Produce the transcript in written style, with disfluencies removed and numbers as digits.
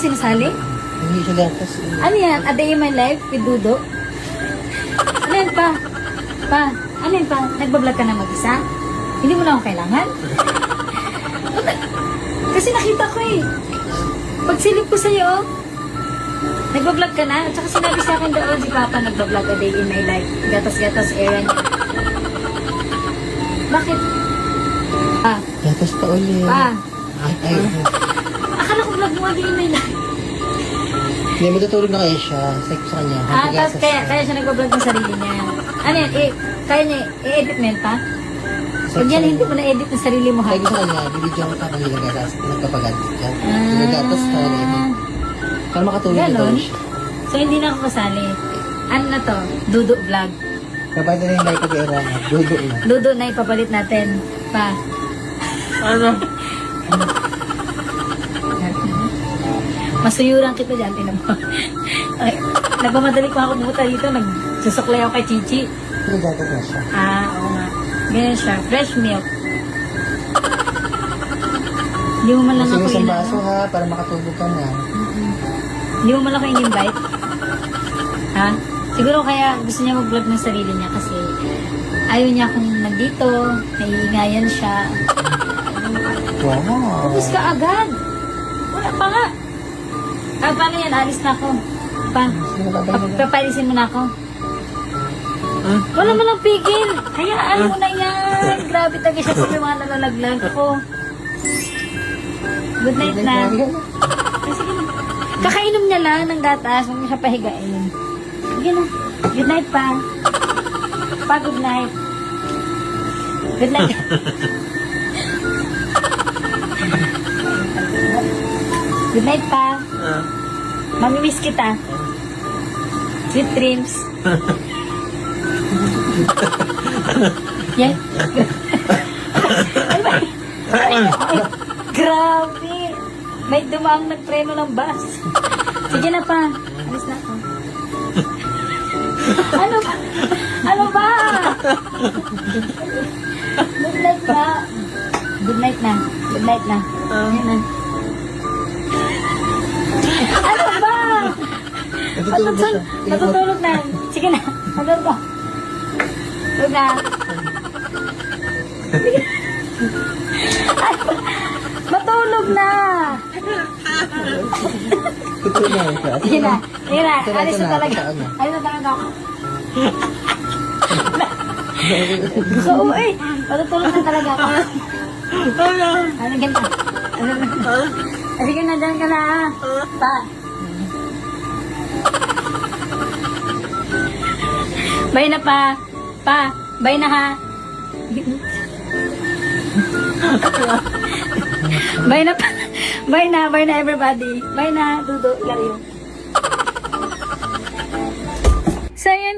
sinasali? Hindi siya gatas. Ano yan? A day in my life with Dudo? Ano yan pa? Pa, ano yan pa? Nagbablog ka na mag-isa? Hindi mo na ako kailangan? Kasi nakita ko eh. Pagsilip ko sa'yo, nagbablog ka na? At saka sinabi sa akin doon, si Papa nagbablog a day in my life. Gatas-gatas errand. Bakit? Ah, Gatas pa ulit. pa. Ay. Akala ko vlog mo a day in my life. Hindi, matutulog na kaya siya. Sabi ko sa kanya. Tapos kaya siya nagbablog ng sarili niya. Ano yan? Kaya niya, i-edit mo yan pa? Pag yan, hindi mo na-edit ng sarili mo ha? Sabi ko sa kanya, bibidyo ko pa ng gatas. Nagpapagatas ka. Nagatas ka rin. Para makatulog na Ganon? siya. So, hindi na ako kasali. Ano na to? Dudo vlog. Kapag na yung light pag-era na, dugo na. Dudo na ipapalit natin. Pa. Ano? Masuyuran kita dyan, tinan mo. Ay, nagmamadali ko ako pumunta dito. Nagsusuklay ako kay Chichi. Nagatas na siya. Oo nga. Ganyan siya. Fresh milk. Hindi mo man lang Kasi ako isang baso ha, para makatulog ka na. Hindi mo man ako in-invite? Ha? Siguro kaya gusto niya mag-vlog ng sarili niya kasi ayaw niya akong nandito, naiingayan siya. Wow. Ubus ka agad. Wala pa nga. Paano yan? Alis na ako. Papalisin mo na ako. Wala mo lang pigil. Hayaan mo na yan. Grabe talaga siya sa mga nalalaglag ko. Good night na. Ay, sige na. Kakainom niya lang ng gatas. Huwag niya siya pahigain. Sige na. Good night pa. Pa, good night. Good night. Good night pa. Mamimiss kita. Sweet dreams. Yan. Ay, grabe. May dumaang nagpreno ng bus. Sige na pa. Alis na ako. Ano ba? Ano ba? Good night na. Good night na. Good night na. Yan na. Ano ba? Natutulog na. Sige na. Matulog ko. Tulog na. Matulog na. Tutulog na siya. Sige na. Sige na. Alis na talaga. Saan na? Alis na talaga ako. So, eh. Matutulog na talaga ako. Ano ganito? Sige na, dyan ka na ha. Pa. Bye na pa. Pa. Bye na ha. Bye na pa. Bye na. Bye na everybody. Bye na. Dudo. Love you. So, yun